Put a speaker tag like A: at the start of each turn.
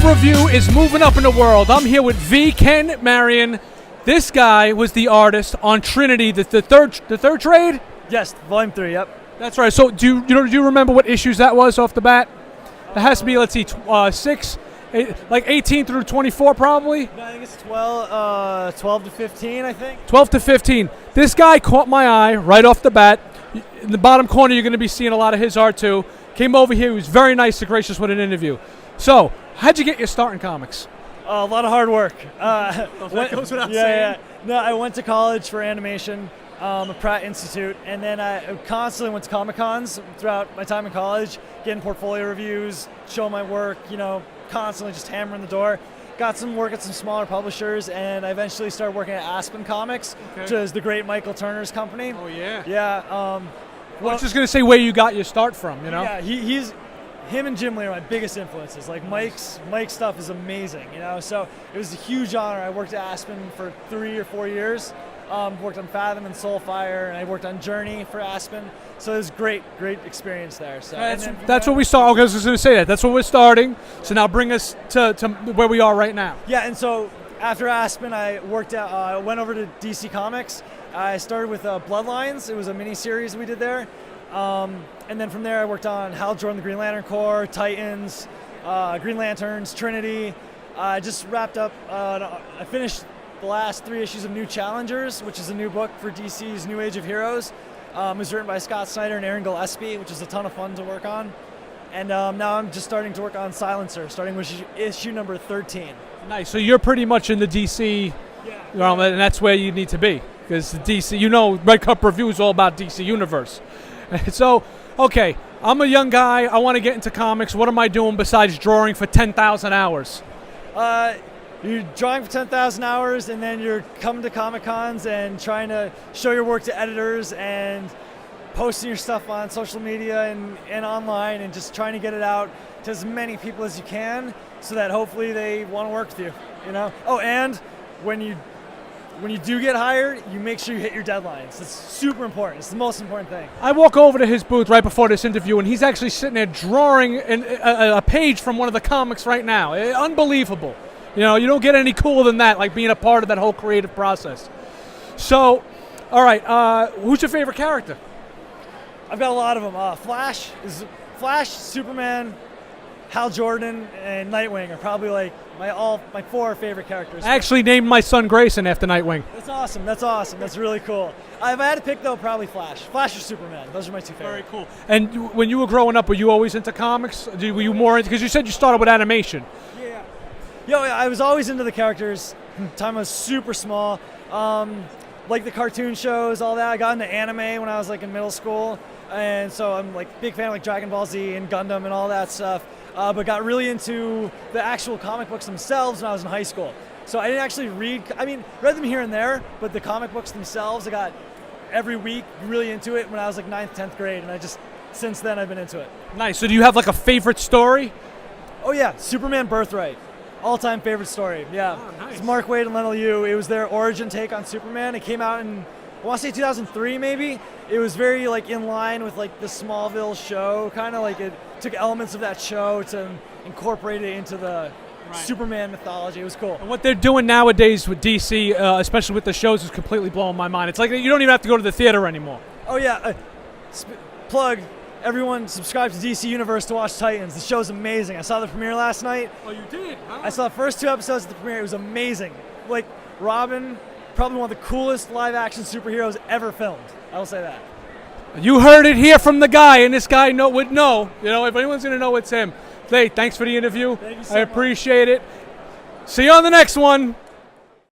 A: review is moving up in the world. I'm here with V. Ken Marion. This guy was the artist on Trinity, the third trade?
B: Yes, volume 3, yep.
A: That's right. So do you remember what issues that was off the bat? It has to be, let's see, 18 through 24 probably?
B: No, I think it's 12 to 15, I think.
A: 12 to 15. This guy caught my eye right off the bat. In the bottom corner, you're going to be seeing a lot of his art too. Came over here. He was very nice and gracious with an interview. So, how'd you get your start in comics?
B: A lot of hard work.
A: That goes without saying.
B: Yeah. No, I went to college for animation, at Pratt Institute, and then I constantly went to Comic-Cons throughout my time in college, getting portfolio reviews, showing my work, constantly just hammering the door. Got some work at some smaller publishers, and I eventually started working at Aspen Comics, which is the great Michael Turner's company.
A: Oh, yeah.
B: Yeah.
A: I was just going to say where you got your start from,
B: Yeah, him and Jim Lee are my biggest influences. Like Mike's stuff is amazing, So it was a huge honor. I worked at Aspen for 3 or 4 years. Worked on Fathom and Soulfire, and I worked on Journey for Aspen. So it was great experience there. So
A: that's what we started. I was just going to say that. That's what we're starting. So now bring us to where we are right now.
B: Yeah, and so after Aspen, I went over to DC Comics. I started with Bloodlines. It was a mini series we did there. And then from there, I worked on Hal Jordan, the Green Lantern Corps, Titans, Green Lanterns, Trinity. I just wrapped up. I finished the last 3 issues of New Challengers, which is a new book for DC's New Age of Heroes. It was written by Scott Snyder and Aaron Gillespie, which is a ton of fun to work on. And now I'm just starting to work on Silencer, starting with issue number 13.
A: Nice. So you're pretty much in the DC realm, and that's where you need to be. Because DC, Red Cup Review is all about DC Universe. So, okay, I'm a young guy. I want to get into comics. What am I doing besides drawing for 10,000 hours?
B: You're drawing for 10,000 hours, and then you're coming to Comic-Cons and trying to show your work to editors and posting your stuff on social media and online and just trying to get it out to as many people as you can so that hopefully they want to work with you, Oh, and when you do get hired, you make sure you hit your deadlines. It's super important. It's the most important thing.
A: I walk over to his booth right before this interview, and he's actually sitting there drawing a page from one of the comics right now. Unbelievable. You don't get any cooler than that, like being a part of that whole creative process. So, all right, who's your favorite character?
B: I've got a lot of them. Flash, Superman, Hal Jordan, and Nightwing are probably like my 4 favorite characters.
A: I actually named my son Grayson after Nightwing.
B: That's awesome. That's really cool. If I had to pick, though, probably Flash or Superman. Those are my 2 favorites.
A: Very cool. And when you were growing up, were you always into comics? Were you more into, because you said you started with animation?
B: Yeah. I was always into the characters. Time I was super small. Like the cartoon shows, all that. I got into anime when I was in middle school. And so I'm big fan of Dragon Ball Z and Gundam and all that stuff. But got really into the actual comic books themselves when I was in high school. So I didn't actually read them here and there, but the comic books themselves, I got every week really into it when I was 9th, 10th grade, and since then I've been into it.
A: Nice. So do you have a favorite story?
B: Oh yeah, Superman Birthright. All-time favorite story, yeah.
A: Oh, nice.
B: It's Mark Waid and Leinil Yu. It was their origin take on Superman. It came out in, I want to say 2003 maybe. It was very in line with the Smallville show, kind of it took elements of that show to incorporate it into the Superman mythology. It was cool.
A: And what they're doing nowadays with DC, especially with the shows, is completely blowing my mind. It's you don't even have to go to the theater anymore.
B: Oh yeah, plug. Everyone subscribe to DC Universe to watch Titans. The show's amazing. I saw the premiere last night.
A: Oh, you did? Huh?
B: I saw the first 2 episodes of the premiere. It was amazing. Robin, probably one of the coolest live-action superheroes ever filmed. I will say that.
A: You heard it here from the guy, and this guy would know. If anyone's going to know, it's him. Hey, thanks for the interview.
B: Thank you so
A: I appreciate it. See you on the next one.